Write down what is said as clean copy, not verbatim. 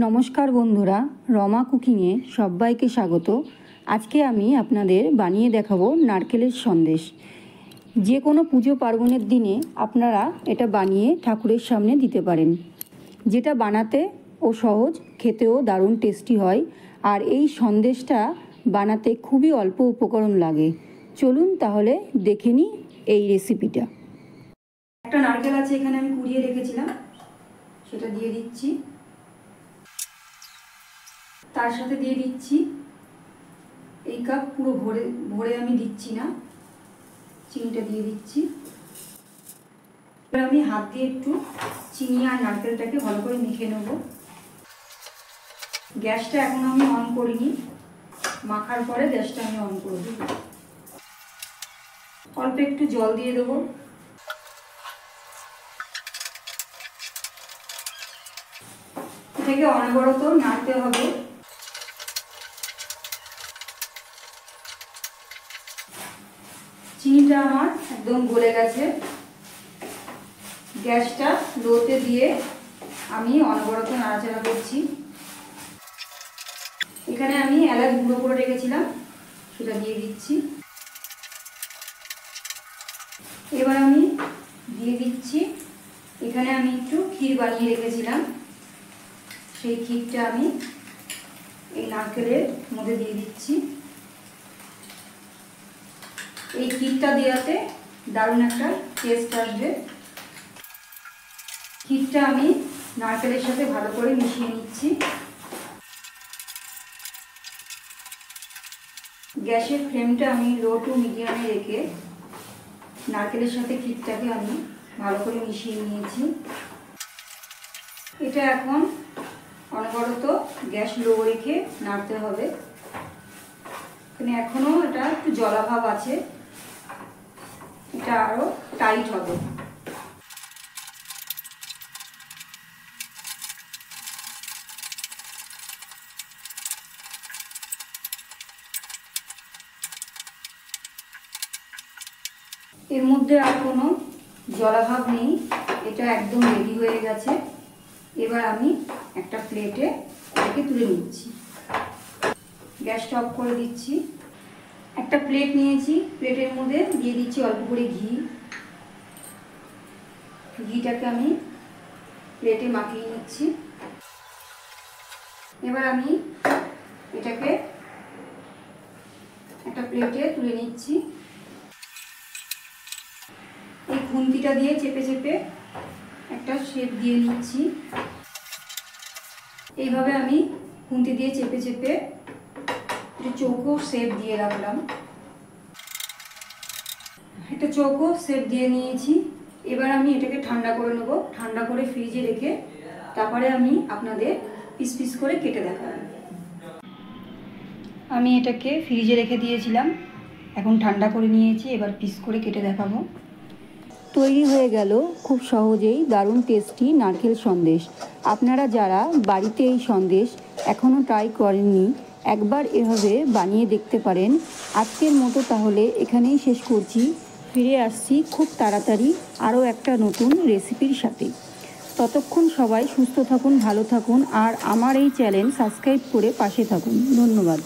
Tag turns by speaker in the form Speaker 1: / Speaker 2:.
Speaker 1: নমস্কার বন্ধুরা, রমা কুকিংয়ে সবাইকে স্বাগত। আজকে আমি আপনাদের বানিয়ে দেখাবো নারকেলের সন্দেশ। যে কোনো পুজো পার্বণের দিনে আপনারা এটা বানিয়ে ঠাকুরের সামনে দিতে পারেন। যেটা বানাতে ও সহজ, খেতেও দারুণ টেস্টি হয়। আর এই সন্দেশটা বানাতে খুবই অল্প উপকরণ লাগে। চলুন তাহলে দেখে নিই এই রেসিপিটা। একটা নারকেল আছে, এখানে আমি কুড়িয়ে রেখেছিলাম, সেটা দিয়ে দিচ্ছি। তার সাথে দিয়ে দিচ্ছি এই কাপ পুরো ভরে আমি দিচ্ছি না, চিনিটা দিয়ে দিচ্ছি। এবার আমি হাত দিয়ে একটু চিনি আর নারকেলটাকে ভালো করে মেখে নেব। গ্যাসটা এখন আমি অন করিনি, মাখার পরে গ্যাসটা আমি অন করে দেব। অল্প একটু জল দিয়ে দেবো। এটাকে অনবরত নাড়তে হবে। চিনিটা আমার একদম গলে গেছে। গ্যাসটা লোতে দিয়ে আমি অনবরত নাড়াচাড়া করছি। এখানে আমি এলাচ গুঁড়ো করে রেখেছিলাম, সেটা দিয়ে দিচ্ছি। এবার আমি দিয়ে দিচ্ছি, এখানে আমি একটু ক্ষীর বানিয়ে রেখেছিলাম, সেই ক্ষীরটা আমি এই নারকেলের মধ্যে দিয়ে দিচ্ছি। এই ক্ষীরটা দেওয়াতে দারুণ একটা টেস্ট আসবে। ক্ষীরটা আমি নারকেলের সাথে ভালো করে মিশিয়ে নিচ্ছি। গ্যাসের ফ্লেমটা আমি লো টু মিডিয়ামে রেখে নারকেলের সাথে ক্ষীরটাকে আমি ভালো করে মিশিয়ে নিয়েছি। এটা এখন অনবরত গ্যাস লো রেখে নাড়তে হবে। এখানে এখনও এটা একটু জলাভাব আছে, এটা আরও টাইট হবে। এর মধ্যে আর কোনো জলাভাব নেই, এটা একদম রেডি হয়ে গেছে। এবার আমি একটা প্লেটে এটাকে তুলে নিচ্ছি। গ্যাসটা অফ করে দিচ্ছি। একটা প্লেট নিয়েছি, প্লেটের মধ্যে দিয়ে দিচ্ছি অল্প করে ঘি। ঘিটাকে আমি প্লেটে মাখিয়ে নিচ্ছি। এবার আমি এটাকে একটা প্লেটে তুলে নিচ্ছি। এই খুন্তিটা দিয়ে চেপে চেপে একটা শেপ দিয়ে নিচ্ছি। এইভাবে আমি খুন্তি দিয়ে চেপে চেপে একটা চৌকো শেপ দিয়ে রাখলাম। একটা চৌকো শেপ দিয়ে নিয়েছি। এবার আমি এটাকে ঠান্ডা করে নেব। ঠান্ডা করে ফ্রিজে রেখে তারপরে আমি আপনাদের পিস পিস করে কেটে দেখাবো। আমি এটাকে ফ্রিজে রেখে দিয়েছিলাম, এখন ঠান্ডা করে নিয়েছি। এবার পিস করে কেটে দেখাবো। তৈরি হয়ে গেল খুব সহজেই দারুণ টেস্টি নারকেল সন্দেশ। আপনারা যারা বাড়িতে এই সন্দেশ এখনও ট্রাই করেননি, একবার এভাবে বানিয়ে দেখতে পারেন। আজকের মতো তাহলে এখানেই শেষ করছি। ফিরে আসছি খুব তাড়াতাড়ি আরও একটা নতুন রেসিপির সাথে। ততক্ষণ সবাই সুস্থ থাকুন, ভালো থাকুন, আর আমার এই চ্যানেল সাবস্ক্রাইব করে পাশে থাকুন। ধন্যবাদ।